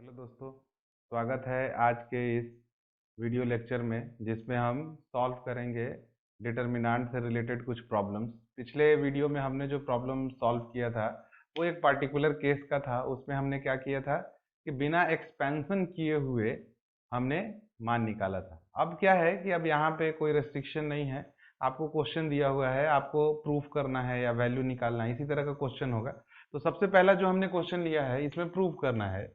Hello दोस्तों, स्वागत है आज के इस वीडियो लेक्चर में जिसमें हम सॉल्व करेंगे डिटर्मिनेंट से रिलेटेड कुछ प्रॉब्लम्स। पिछले वीडियो में हमने जो प्रॉब्लम सॉल्व किया था वो एक पार्टिकुलर केस का था। उसमें हमने क्या किया था कि बिना एक्सपेंशन किए हुए हमने मान निकाला था। अब क्या है कि अब यहाँ पे कोई रेस्ट्रिक्शन नहीं है, आपको क्वेश्चन दिया हुआ है, आपको प्रूफ करना है या वैल्यू निकालना है, इसी तरह का क्वेश्चन होगा। तो सबसे पहला जो हमने क्वेश्चन लिया है इसमें प्रूफ करना है।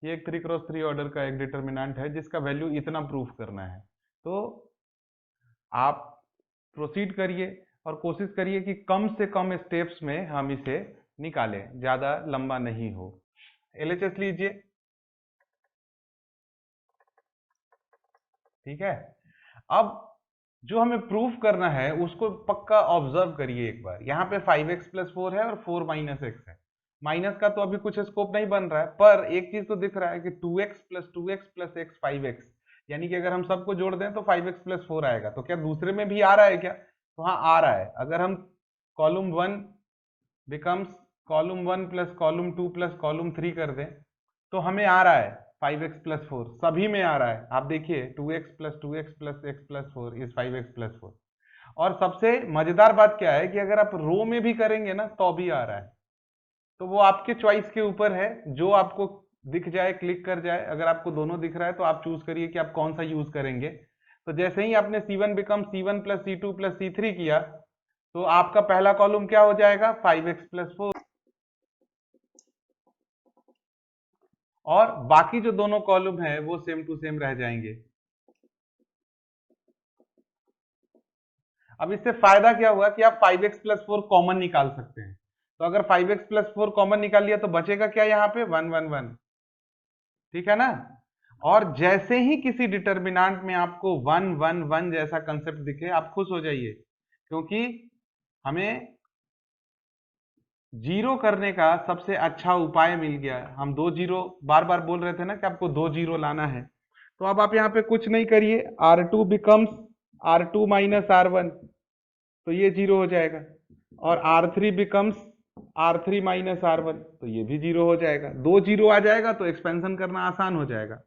ये एक 3x3 ऑर्डर का एक डिटर्मिनेंट है जिसका वैल्यू इतना प्रूफ करना है। तो आप प्रोसीड करिए और कोशिश करिए कि कम से कम स्टेप्स में हम इसे निकालें, ज़्यादा लंबा नहीं हो। एलएचएस लीजिए, ठीक है। अब जो हमें प्रूफ करना है उसको पक्का ऑब्जर्व करिए एक बार। यहाँ पे 5x + 4 है और 4 - x है। माइनस का तो अभी कुछ स्कोप नहीं बन रहा है, पर एक चीज तो दिख रहा है कि 2x + 2x + x 5x, यानी कि अगर हम सबको जोड़ दें तो 5x + 4 आएगा। तो क्या दूसरे में भी आ रहा है क्या? तो हाँ, आ रहा है। अगर हम column 1 becomes column 1 + column 2 + column 3 कर दें तो हमें आ रहा है 5x + 4, सभी में आ रहा है। आप देखिए 2x + 2x + x + 4 is 5x + 4। और सबसे मजेदार बात क्या है कि अगर आप रो में भी करेंगे ना तो भी आ रहा है। तो वो आपके चॉइस के ऊपर है, जो आपको दिख जाए क्लिक कर जाए। अगर आपको दोनों दिख रहा है तो आप चूज करिए कि आप कौन सा यूज करेंगे। तो जैसे ही आपने C1 become C1 + C2 + C3 किया तो आपका पहला कॉलम क्या हो जाएगा? 5x + 4, और बाकी जो दोनों कॉलम है वो सेम टू सेम रह जाएंगे। अब इससे फायदा क्या हुआ कि आप 5x + 4 कॉमन निकाल सकते हैं। तो अगर 5x + 4 कॉमन निकाल लिया तो बचेगा क्या? यहाँ पे 1 1 1, ठीक है ना। और जैसे ही किसी डिटर्मिनेंट में आपको 1 1 1 जैसा कंसेप्ट दिखे आप खुश हो जाइए, क्योंकि हमें जीरो करने का सबसे अच्छा उपाय मिल गया। हम 2 जीरो बार बार बोल रहे थे ना कि आपको 2 जीरो लाना है। तो अब आप यहाँ पे कुछ नहीं करिए, R2 बिकम्स R2 - R1, तो ये जीरो हो जाएगा। और R3 बिकम्स R3 - R1, तो ये भी जीरो हो जाएगा। 2 जीरो आ जाएगा तो एक्सपेंशन करना आसान हो जाएगा।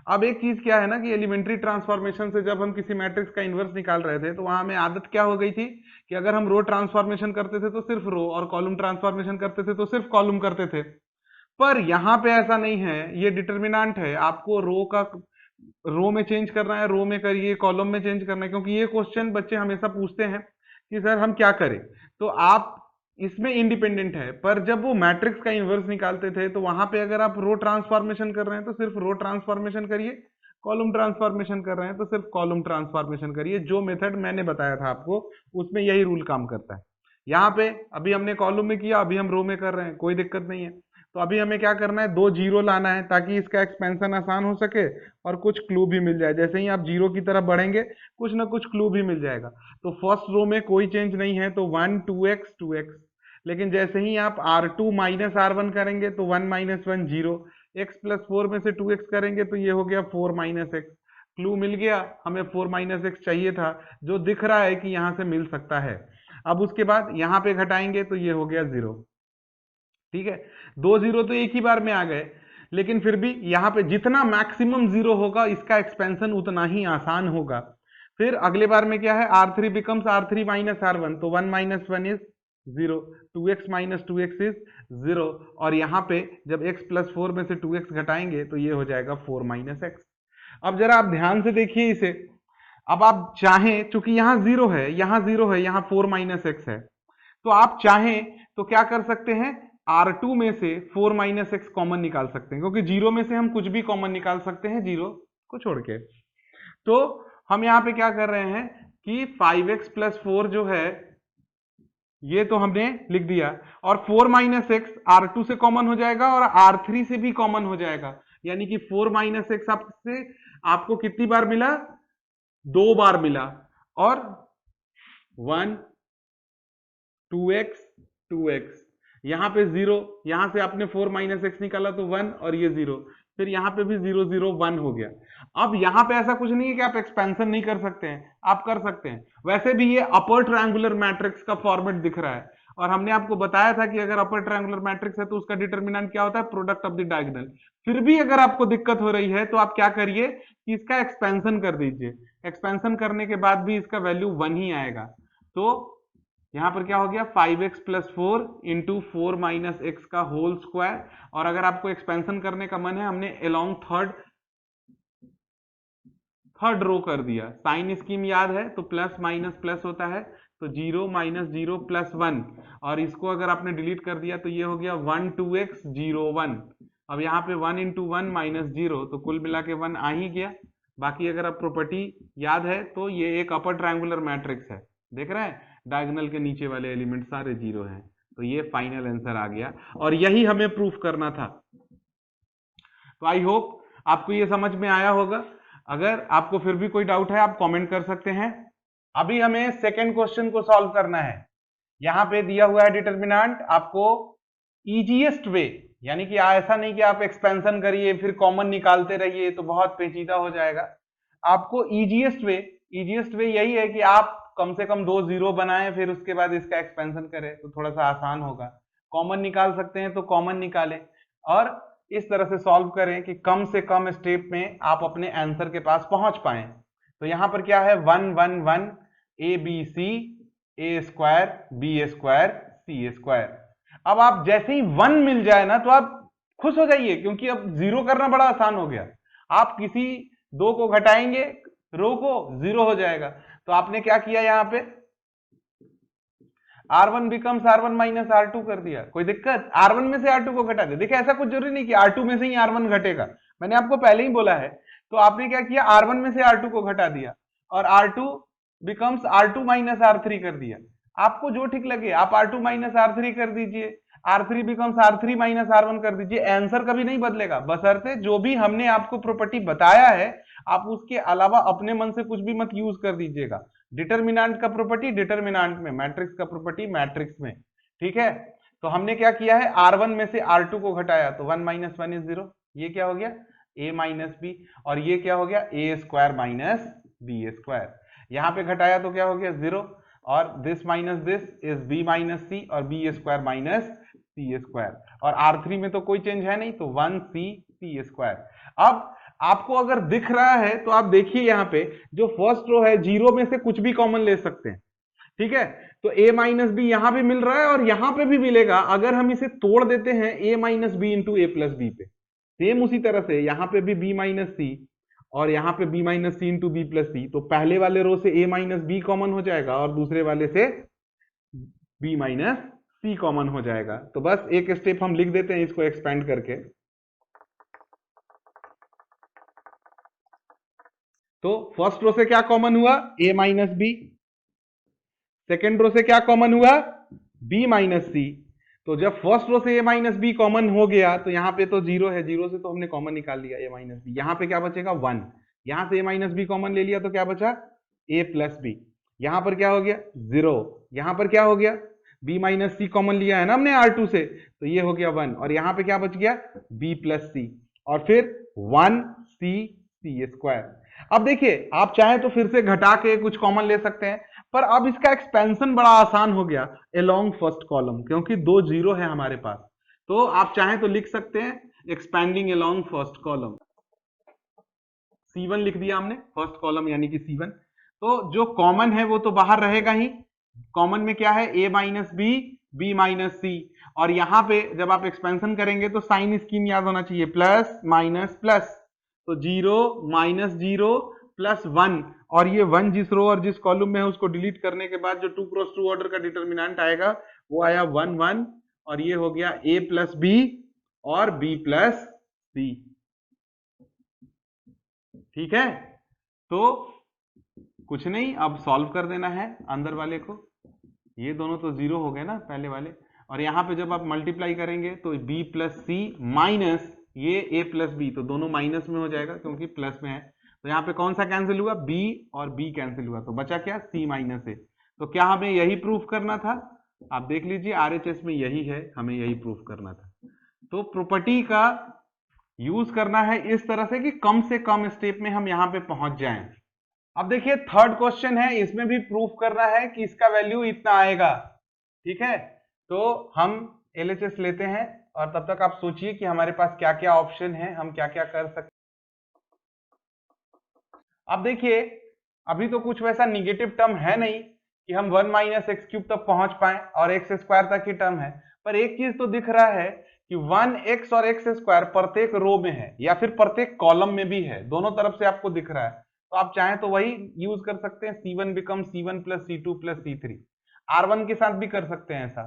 अब एक चीज क्या है ना कि एलिमेंट्री ट्रांसफॉर्मेशन से जब हम किसी मैट्रिक्स का इन्वर्स निकाल रहे थे तो वहां हमें आदत क्या हो गई थी कि अगर हम रो ट्रांसफॉर्मेशन करते थे तो सिर्फ रो, और कॉलम ट्रांसफॉर्मेशन करते थे तो सिर्फ कॉलम करते थे। पर यहाँ पे ऐसा नहीं है, ये डिटर्मिनेंट है। आपको रो में चेंज करना है रो में करिए, कॉलम में चेंज करना है, क्योंकि ये क्वेश्चन बच्चे हमेशा पूछते हैं कि सर हम क्या करें। तो आप इसमें इंडिपेंडेंट है, पर जब वो मैट्रिक्स का इन्वर्स निकालते थे तो वहां पे अगर आप रो ट्रांसफॉर्मेशन कर रहे हैं तो सिर्फ रो ट्रांसफॉर्मेशन करिए, कॉलम ट्रांसफॉर्मेशन कर रहे हैं तो सिर्फ कॉलम ट्रांसफॉर्मेशन करिए। जो मेथड मैंने बताया था आपको उसमें यही रूल काम करता है। यहाँ पे अभी हमने कॉलम में किया, अभी हम रो में कर रहे हैं, कोई दिक्कत नहीं है। तो अभी हमें क्या करना है? 2 जीरो लाना है ताकि इसका एक्सपेंशन आसान हो सके और कुछ क्लू भी मिल जाए। जैसे ही आप जीरो की तरफ बढ़ेंगे कुछ ना कुछ क्लू भी मिल जाएगा। तो फर्स्ट रो में कोई चेंज नहीं है तो 1 2x 2x, लेकिन जैसे ही आप R2 - R1 करेंगे तो 1 - 1 0, x + 4 में से 2x करेंगे तो ये हो गया 4 - x। क्लू मिल गया, हमें 4 - x चाहिए था, जो दिख रहा है कि यहां से मिल सकता है। अब उसके बाद यहाँ पे घटाएंगे तो ये हो गया 0, ठीक है। 2 जीरो तो एक ही बार में आ गए, लेकिन फिर भी यहाँ पे जितना मैक्सिमम जीरो होगा इसका एक्सपेंशन उतना ही आसान होगा। फिर अगले बार में क्या है? R3 बिकम्स R3 - R1, तो 1 - 1 इज 0, 2x - 2x इज 0, और यहाँ पे जब x + 4 में से 2x घटाएंगे तो ये हो जाएगा 4 - x। अब जरा आप ध्यान से देखिए इसे। अब आप चाहें, चूंकि यहाँ जीरो है, यहाँ जीरो है, यहाँ 4 - x है, तो आप चाहें तो क्या कर सकते हैं? R2 में से 4 - x कॉमन निकाल सकते हैं, क्योंकि जीरो में से हम कुछ भी कॉमन निकाल सकते हैं जीरो को छोड़ के। तो हम यहाँ पे क्या कर रहे हैं कि 5x + 4 जो है ये तो हमने लिख दिया, और 4 - x R2 से कॉमन हो जाएगा और R3 से भी कॉमन हो जाएगा, यानी कि 4 - x आपसे आपको कितनी बार मिला? 2 बार मिला। और 1 2x 2x, यहाँ पे 0, यहाँ से आपने 4 - x निकाला तो 1 और ये 0, फिर यहाँ पे भी 0 0 1 हो गया। अब यहाँ पे ऐसा कुछ नहीं है कि आप एक्सपेंशन नहीं कर सकते हैं, आप कर सकते हैं। वैसे भी ये अपर ट्रायंगुलर मैट्रिक्स का फॉर्मेट दिख रहा है, और हमने आपको बताया था कि अगर अपर ट्रायंगुलर मैट्रिक्स है तो उसका डिटर्मिनेंट क्या होता है, प्रोडक्ट ऑफ द डायगोनल। फिर भी अगर आपको दिक्कत हो रही है तो आप क्या करिए कि इसका एक्सपेंशन कर दीजिए, एक्सपेंशन करने के बाद भी इसका वैल्यू 1 ही आएगा। तो यहां पर क्या हो गया, 5x plus 4 into 4 minus x का होल स्क्वायर। और अगर आपको एक्सपेंशन करने का मन है, हमने अलोंग थर्ड रो कर दिया। साइन स्कीम याद है तो प्लस माइनस प्लस होता है, तो 0 माइनस 0 प्लस 1, और इसको अगर आपने डिलीट कर दिया तो ये हो गया 1 2x 0 1। अब यहाँ पे 1 इंटू 1 माइनस 0, तो कुल मिला के 1 आ ही गया। बाकी अगर आप प्रॉपर्टी याद है तो ये एक अपर ट्रायंगुलर मैट्रिक्स है, देख रहे हैं डायगोनल के नीचे वाले एलिमेंट सारे 0 हैं, तो ये फाइनल आंसर आ गया और यही हमें प्रूफ करना था। तो आई होप आपको ये समझ में आया होगा। अगर आपको फिर भी कोई डाउट है आप कमेंट कर सकते हैं। अभी हमें सेकंड क्वेश्चन को सॉल्व करना है। यहां पे दिया हुआ है डिटर्मिनेंट, आपको इजीएस्ट वे, यानी कि ऐसा नहीं कि आप एक्सपेंशन करिए फिर कॉमन निकालते रहिए तो बहुत पेचीदा हो जाएगा। आपको इजीएस्ट वे यही है कि आप कम से कम 2 जीरो बनाएं फिर उसके बाद इसका एक्सपेंशन करें तो थोड़ा सा आसान होगा। कॉमन निकाल सकते हैं तो कॉमन निकालें और इस तरह से सॉल्व करें कि कम से कम स्टेप में आप अपने आंसर के पास पहुंच पाए। तो यहां पर क्या है, 1 1 1 A B C A square B square C square. अब आप जैसे ही 1 मिल जाए ना तो आप खुश हो जाइए, क्योंकि अब जीरो करना बड़ा आसान हो गया। आप किसी 2 को घटाएंगे रो को, 0 हो जाएगा। तो आपने क्या किया, यहाँ पे R1 becomes R1 minus R2 कर दिया। कोई दिक्कत, R1 में से R2 को घटा दे। देखिए ऐसा कुछ जरूरी नहीं कि R2 में से ही R1 घटेगा, मैंने आपको पहले ही बोला है। तो आपने क्या किया, R1 में से R2 को घटा दिया और R2 becomes R2 minus R3 कर दिया। आपको जो ठीक लगे आप R2 माइनस R3 कर दीजिए, R3 becomes R3 minus R1 कर दीजिए। आंसर कभी नहीं बदलेगा, बशर्ते जो भी हमने आपको प्रॉपर्टी बताया है आप उसके अलावा अपने मन से कुछ भी मत यूज कर दीजिएगा। डिटर्मिनेंट का प्रॉपर्टी डिटर्मिनेंट में, मैट्रिक्स का प्रॉपर्टी मैट्रिक्स में, ठीक है। तो हमने क्या किया है, R1 में से R2 को घटाया तो 1 माइनस 1 इज 0, ये क्या हो गया a माइनस बी, और ये क्या हो गया a square minus b square. यहां पे घटाया तो क्या हो गया 0, और this minus this is b minus c और b square minus c square, और R3 में तो कोई चेंज है नहीं तो 1c सी स्क्वायर। अब आपको अगर दिख रहा है तो आप देखिए यहाँ पे जो फर्स्ट रो है 0 में से कुछ भी कॉमन ले सकते हैं, ठीक है। तो a माइनस बी यहां पे मिल रहा है और यहां पे भी मिलेगा। अगर हम इसे तोड़ देते हैं a minus B into A plus B पे, सेम उसी तरह से यहां पे भी b माइनस सी और यहां पे b माइनस सी इंटू बी प्लस सी, तो पहले वाले रो से a माइनस बी कॉमन हो जाएगा और दूसरे वाले से b माइनस सी कॉमन हो जाएगा। तो बस एक स्टेप हम लिख देते हैं इसको एक्सपेंड करके। तो फर्स्ट रो से क्या कॉमन हुआ, a minus B. Second row से क्या कॉमन हुआ, b माइनस सी। तो जब फर्स्ट रो से a माइनस बी कॉमन हो गया तो यहां पे तो 0 है, 0 से तो हमने कॉमन निकाल लिया a माइनस बी। यहां पे क्या बचेगा 1, यहां से a माइनस बी कॉमन ले लिया तो क्या बचा a प्लस बी। यहां पर क्या हो गया 0, यहां पर क्या हो गया b माइनस सी कॉमन लिया है ना हमने R2 से, तो ये हो गया 1, और यहां पे क्या बच गया b प्लस सी और फिर 1c सी स्क्वायर। अब देखिए आप चाहे तो फिर से घटा के कुछ कॉमन ले सकते हैं, पर अब इसका एक्सपेंशन बड़ा आसान हो गया अलोंग फर्स्ट कॉलम, क्योंकि 2 जीरो है हमारे पास। तो आप चाहें तो लिख सकते हैं expanding along first column, C1 लिख दिया हमने फर्स्ट कॉलम यानी कि C1। तो जो कॉमन है वो तो बाहर रहेगा ही। कॉमन में क्या है a minus b b minus c, और यहां पे जब आप एक्सपेंशन करेंगे तो साइन स्कीम याद होना चाहिए, प्लस माइनस प्लस, तो 0 माइनस 0 प्लस 1, और ये 1 जिस रो और जिस कॉलम में है उसको डिलीट करने के बाद जो 2 क्रॉस 2 ऑर्डर का डिटर्मिनेंट आएगा वो आया 1 1, और ये हो गया a प्लस बी और b प्लस सी, ठीक है। तो कुछ नहीं, अब सॉल्व कर देना है अंदर वाले को। ये दोनों तो 0 हो गए ना पहले वाले, और यहां पे जब आप मल्टीप्लाई करेंगे तो b प्लस सी माइनस ये a प्लस बी, तो दोनों माइनस में हो जाएगा क्योंकि प्लस में है। तो यहाँ पे कौन सा कैंसिल हुआ, b और b कैंसिल हुआ, तो बचा क्या c माइनस a। तो क्या हमें यही प्रूफ करना था, आप देख लीजिए RHS में यही है, हमें यही प्रूफ करना था। तो प्रॉपर्टी का यूज करना है इस तरह से कम स्टेप में हम यहाँ पे पहुंच जाएं। अब देखिए थर्ड क्वेश्चन है, इसमें भी प्रूफ करना है कि इसका वैल्यू इतना आएगा, ठीक है। तो हम LHS लेते हैं और तब तक आप सोचिए कि हमारे पास क्या क्या ऑप्शन है, हम क्या क्या कर सकते। अब देखिए, अभी तो कुछ वैसा निगेटिव टर्म है नहीं कि हम 1 माइनस एक्स क्यूब तक पहुंच पाए और एक्स स्क्वायर तक ही टर्म है, पर एक चीज तो दिख रहा है कि 1x और एक्स स्क्वायर प्रत्येक रो में है या फिर प्रत्येक कॉलम में भी है, दोनों तरफ से आपको दिख रहा है। तो आप चाहें तो वही यूज कर सकते हैं, C1 become C1 plus C2 plus C3। R1 के साथ भी कर सकते हैं ऐसा,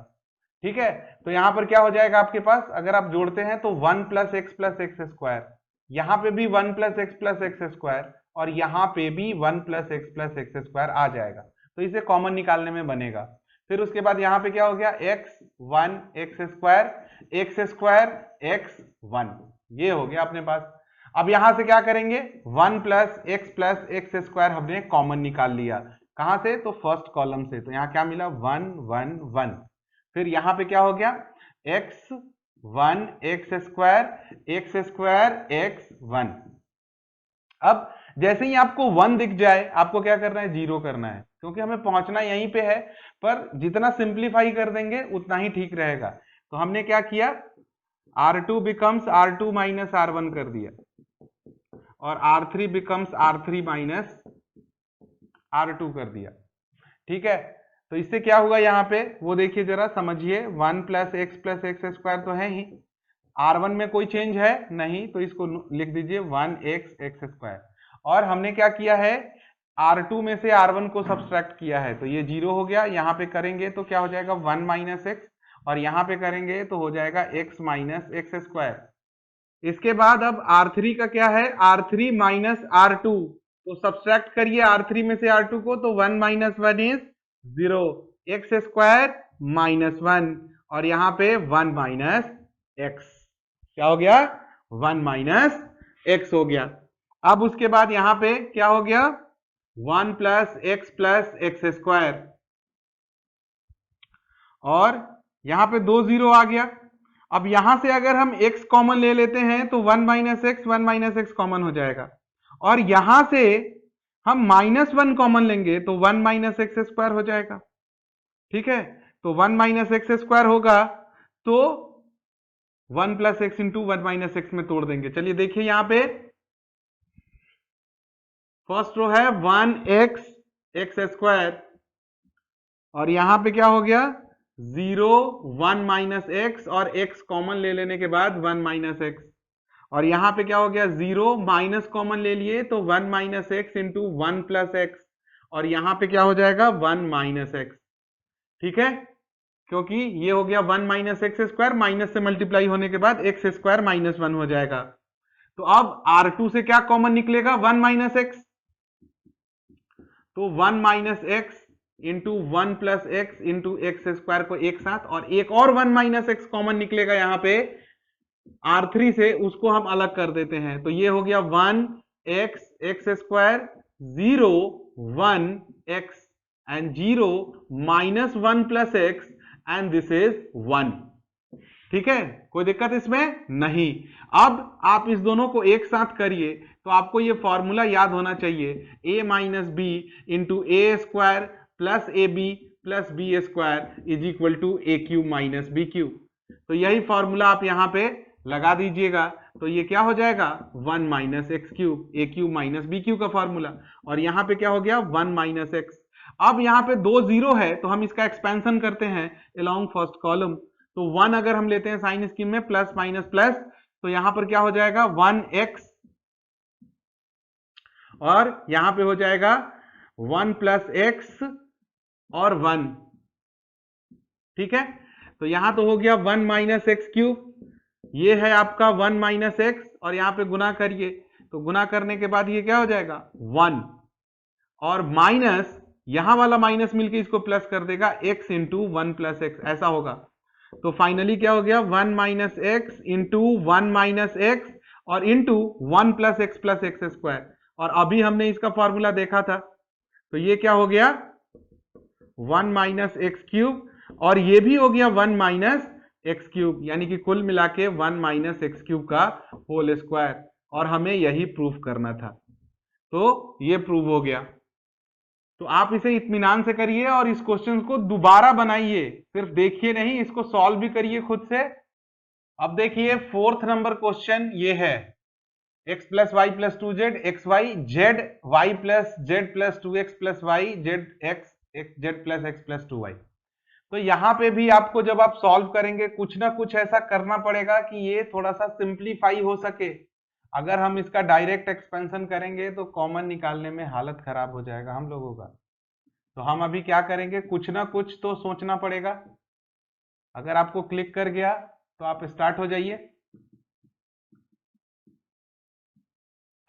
ठीक है। तो यहां पर क्या हो जाएगा आपके पास, अगर आप जोड़ते हैं तो 1 प्लस एक्स स्क्वायर, यहां पे भी 1 प्लस एक्स स्क्वायर और यहाँ पे भी 1 प्लस एक्स स्क्वायर आ जाएगा, तो इसे कॉमन निकालने में बनेगा। फिर उसके बाद यहाँ पे क्या हो गया, x1 एक्स स्क्वायर x1, ये हो गया अपने पास। अब यहां से क्या करेंगे, 1 प्लस एक्स स्क्वायर हमने कॉमन निकाल लिया, कहां से, तो फर्स्ट कॉलम से, तो यहाँ क्या मिला 1 1 1। फिर यहाँ पे क्या हो गया, x1 एक्स स्क्वायर x1। अब जैसे ही आपको 1 दिख जाए, आपको क्या करना है, 0 करना है, क्योंकि हमें पहुंचना यहीं पे है, पर जितना सिंप्लीफाई कर देंगे उतना ही ठीक रहेगा। तो हमने क्या किया, R2 becomes R2 minus R1 कर दिया और R3 becomes R3 minus R2 कर दिया, ठीक है। तो इससे क्या हुआ यहाँ पे, वो देखिए जरा समझिए, 1 प्लस एक्स स्क्वायर तो है ही, R1 में कोई चेंज है नहीं, तो इसको लिख दीजिए 1x एक्स स्क्वायर। और हमने क्या किया है, R2 में से R1 को सब्सट्रैक्ट किया है, तो ये 0 हो गया। यहाँ पे करेंगे तो क्या हो जाएगा 1 माइनस एक्स, और यहाँ पे करेंगे तो हो जाएगा x माइनस एक्स स्क्वायर। इसके बाद अब R3 का क्या है, R3 माइनस R2, तो सब्सट्रैक्ट करिए R3 में से R2 को, तो 1 minus 1 is 0, x square minus 1, और यहाँ पे 1 माइनस एक्स, क्या हो गया, 1 माइनस एक्स हो गया। अब उसके बाद यहां पे क्या हो गया, 1 प्लस एक्स स्क्वायर, और यहां पे 2 0 आ गया। अब यहां से अगर हम x कॉमन ले लेते हैं तो 1 माइनस एक्स कॉमन हो जाएगा, और यहां से हम -1 कॉमन लेंगे तो 1 माइनस एक्स स्क्वायर हो जाएगा, ठीक है। तो 1 माइनस एक्स स्क्वायर होगा, तो 1 plus x into 1 minus x में तोड़ देंगे। चलिए देखिए यहां पे फर्स्ट रो है 1x स्क्वायर, और यहां पे क्या हो गया 0 1 माइनस एक्स, और x कॉमन ले लेने के बाद 1 माइनस एक्स, और यहां पे क्या हो गया 0 माइनस कॉमन ले लिए तो 1 minus x into 1 plus x, और यहां पे क्या हो जाएगा 1 माइनस एक्स, ठीक है। क्योंकि ये हो गया 1 माइनस एक्स स्क्वायर, माइनस से मल्टीप्लाई होने के बाद एक्स स्क्वायर माइनस 1 हो जाएगा। तो अब R2 से क्या कॉमन निकलेगा, 1 माइनस एक्स, तो 1 minus x into 1 plus x into x square को एक साथ, और एक और 1 माइनस एक्स कॉमन निकलेगा यहां पे R3 से, उसको हम अलग कर देते हैं, तो ये हो गया 1x square 0 1 x and 0 minus 1 plus x and this is 1, ठीक है, कोई दिक्कत इसमें नहीं। अब आप इस दोनों को एक साथ करिए तो आपको ये फॉर्मूला याद होना चाहिए, a minus B into A square plus A B plus B square is equal to A cube minus B cube. तो यही फॉर्मूला आप यहां पे लगा दीजिएगा, तो ये क्या हो जाएगा 1 माइनस एक्स क्यूब, ए क्यूब माइनस बी क्यूब का फॉर्मूला, और यहां पे क्या हो गया 1 माइनस एक्स। अब यहां पे 2 0 है तो हम इसका एक्सपेंशन करते हैं अलोंग फर्स्ट कॉलम, तो 1 अगर हम लेते हैं साइन स्कीम में प्लस माइनस प्लस, तो यहां पर क्या हो जाएगा 1x, और यहां पे हो जाएगा 1 प्लस एक्स और 1, ठीक है। तो यहां तो हो गया 1 माइनस एक्स क्यूब, ये है आपका 1 माइनस एक्स, और यहां पे गुना करिए, तो गुना करने के बाद ये क्या हो जाएगा 1, और माइनस यहां वाला माइनस मिलके इसको प्लस कर देगा x इंटू 1 प्लस एक्स, ऐसा होगा। तो फाइनली क्या हो गया 1 minus x into 1 minus x और इंटू 1 प्लस एक्स स्क्वायर, और अभी हमने इसका फॉर्मूला देखा था, तो ये क्या हो गया 1 माइनस एक्स क्यूब, और ये भी हो गया 1 माइनस एक्स क्यूब, यानी कि कुल मिला के 1 माइनस एक्स क्यूब का होल स्क्वायर, और हमें यही प्रूफ करना था, तो ये प्रूव हो गया। तो आप इसे इत्मीनान से करिए और इस क्वेश्चन को दोबारा बनाइए, सिर्फ देखिए नहीं, इसको सॉल्व भी करिए खुद से। अब देखिए फोर्थ नंबर क्वेश्चन ये है, x plus Y plus two Z X Y Z Y plus Z plus two X plus Y Z X Z plus X plus two Y. तो यहां पे भी आपको जब आप सॉल्व करेंगे कुछ ना कुछ ऐसा करना पड़ेगा कि ये थोड़ा सा सिंप्लीफाई हो सके। अगर हम इसका डायरेक्ट एक्सपेंशन करेंगे तो कॉमन निकालने में हालत खराब हो जाएगा हम लोगों का। तो हम अभी क्या करेंगे, कुछ ना कुछ तो सोचना पड़ेगा। अगर आपको क्लिक कर गया तो आप स्टार्ट हो जाइए।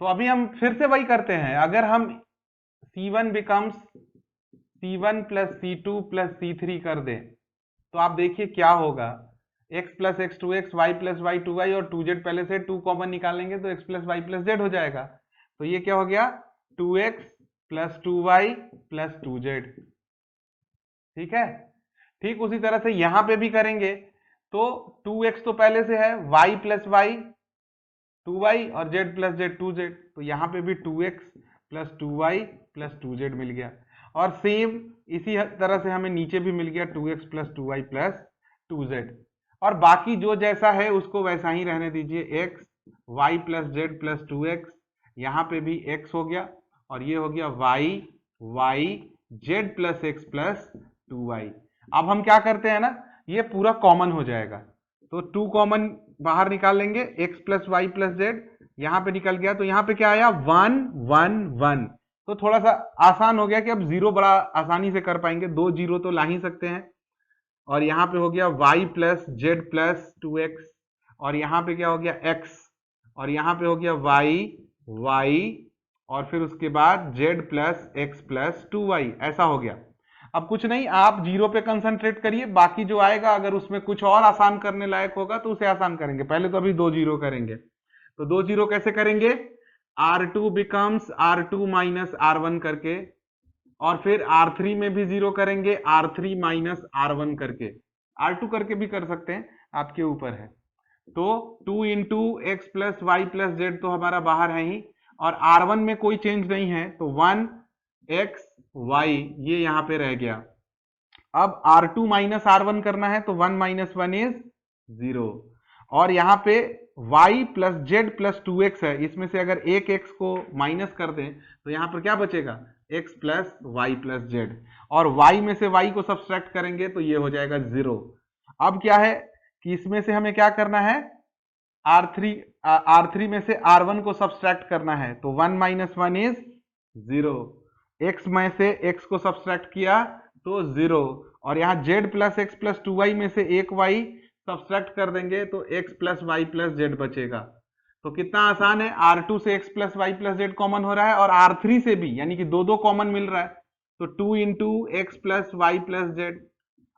तो अभी हम फिर से वही करते हैं, अगर हम C1 becomes C1 plus C2 plus C3 कर दें तो आप देखिए क्या होगा, x plus X two X Y plus Y two Y और 2z पहले से 2 कॉमन निकालेंगे तो x plus Y plus Z हो जाएगा। तो ये क्या हो गया, 2x plus 2y plus 2z। ठीक है, ठीक उसी तरह से यहां पे भी करेंगे। तो 2x तो पहले से है, y प्लस वाई 2y और z प्लस जेड 2z, तो यहां पे भी 2x plus 2y plus 2z मिल गया। और सेम इसी तरह से हमें नीचे भी मिल गया 2x plus 2y plus 2z। और बाकी जो जैसा है उसको वैसा ही रहने दीजिए, x y plus Z plus 2x, यहाँ पे भी x हो गया और ये हो गया y Z plus X plus 2y। अब हम क्या करते हैं ना, ये पूरा कॉमन हो जाएगा तो 2 कॉमन बाहर निकाल लेंगे, x plus Y plus Z यहाँ पे निकल गया। तो यहाँ पे क्या आया, 1 1 1। तो थोड़ा सा आसान हो गया कि अब जीरो बड़ा आसानी से कर पाएंगे, 2 जीरो तो ला ही सकते हैं। और यहाँ पे हो गया y plus Z plus 2x और यहाँ पे क्या हो गया x और यहाँ पे हो गया y और फिर उसके बाद z plus X plus 2y, ऐसा हो गया। अब कुछ नहीं, आप जीरो पे कंसंट्रेट करिए, बाकी जो आएगा अगर उसमें कुछ और आसान करने लायक होगा तो उसे आसान करेंगे। पहले तो अभी 2 जीरो करेंगे, तो 2 जीरो कैसे करेंगे, R2 becomes R2 minus R1 करके, और फिर R3 में भी जीरो करेंगे R3 माइनस R1 करके, R2 करके भी कर सकते हैं, आपके ऊपर है। तो 2 into X plus Y plus Z तो हमारा बाहर है ही, और R1 में कोई चेंज नहीं है तो 1 एक्स वाई ये यहां पे रह गया। अब R2 माइनस R1 करना है तो 1 माइनस 1 इज 0, और यहाँ पे y plus Z plus 2x है, इसमें से अगर एक x को माइनस कर दें तो यहाँ पर क्या बचेगा, x plus Y plus Z, और y में से y को सब्सट्रैक्ट करेंगे तो ये हो जाएगा 0। अब क्या है कि इसमें से हमें क्या करना है, R3 में से R1 को सब्सट्रैक्ट करना है तो 1 माइनस 1 इज 0, x में से x को सब्सट्रैक्ट किया तो 0, और यहाँ z plus X plus 2y में से एक y सब्सट्रैक्ट कर देंगे तो x plus Y plus Z बचेगा। तो कितना आसान है, R2 से x plus Y plus Z common हो रहा है और R3 से भी, यानी कि दो दो कॉमन मिल रहा है, तो 2 into X plus Y plus Z,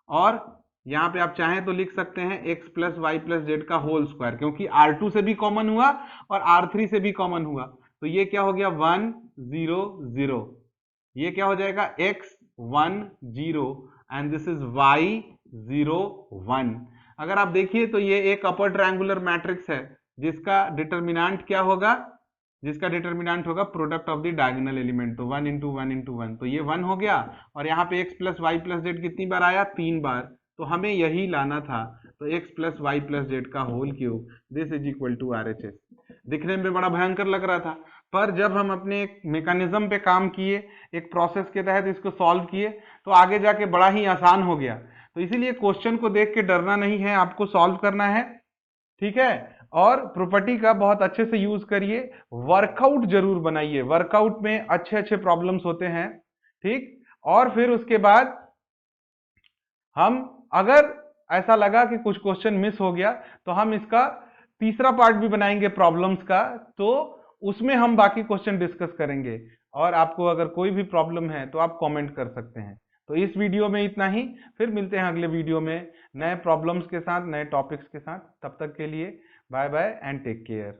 और यहाँ पे आप चाहें तो लिख सकते हैं x plus Y plus Z का होल स्क्वायर, क्योंकि R2 से भी कॉमन हुआ और R3 से भी कॉमन हुआ, तो ये क्या हो गया 1 0 0, ये क्या हो जाएगा x 1 0 and this is y 0 1। अगर आप देखिए तो ये एक अपर ट्रायंगुलर मैट्रिक्स है जिसका डिटर्मिनेंट क्या होगा, जिसका डिटर्मिनेंट होगा product of the diagonal element, तो 1 इंटू 1 इंटू 1, तो ये 1 हो गया, और यहाँ पे x plus Y plus Z कितनी बार आया, 3 बार, तो हमें यही लाना था, तो x plus Y plus Z का whole cube, this is equal to RHS। दिखने में बड़ा भयंकर लग रहा था, पर जब हम अपने एक मैकेनिज्म पे काम किए, एक प्रोसेस के तहत इसको सॉल्व किए, तो आगे जाके बड़ा ही आसान हो गया। तो इसीलिए क्वेश्चन को देख के डरना नहीं है, आपको सॉल्व करना है, ठीक है। और प्रॉपर्टी का बहुत अच्छे से यूज करिए, वर्कआउट जरूर बनाइए, वर्कआउट में अच्छे अच्छे प्रॉब्लम्स होते हैं, ठीक। और फिर उसके बाद हम, अगर ऐसा लगा कि कुछ क्वेश्चन मिस हो गया तो हम इसका तीसरा पार्ट भी बनाएंगे प्रॉब्लम्स का, तो उसमें हम बाकी क्वेश्चन डिस्कस करेंगे। और आपको अगर कोई भी प्रॉब्लम है तो आप कमेंट कर सकते हैं। तो इस वीडियो में इतना ही, फिर मिलते हैं अगले वीडियो में नए प्रॉब्लम्स के साथ, नए टॉपिक्स के साथ। तब तक के लिए bye bye and take care.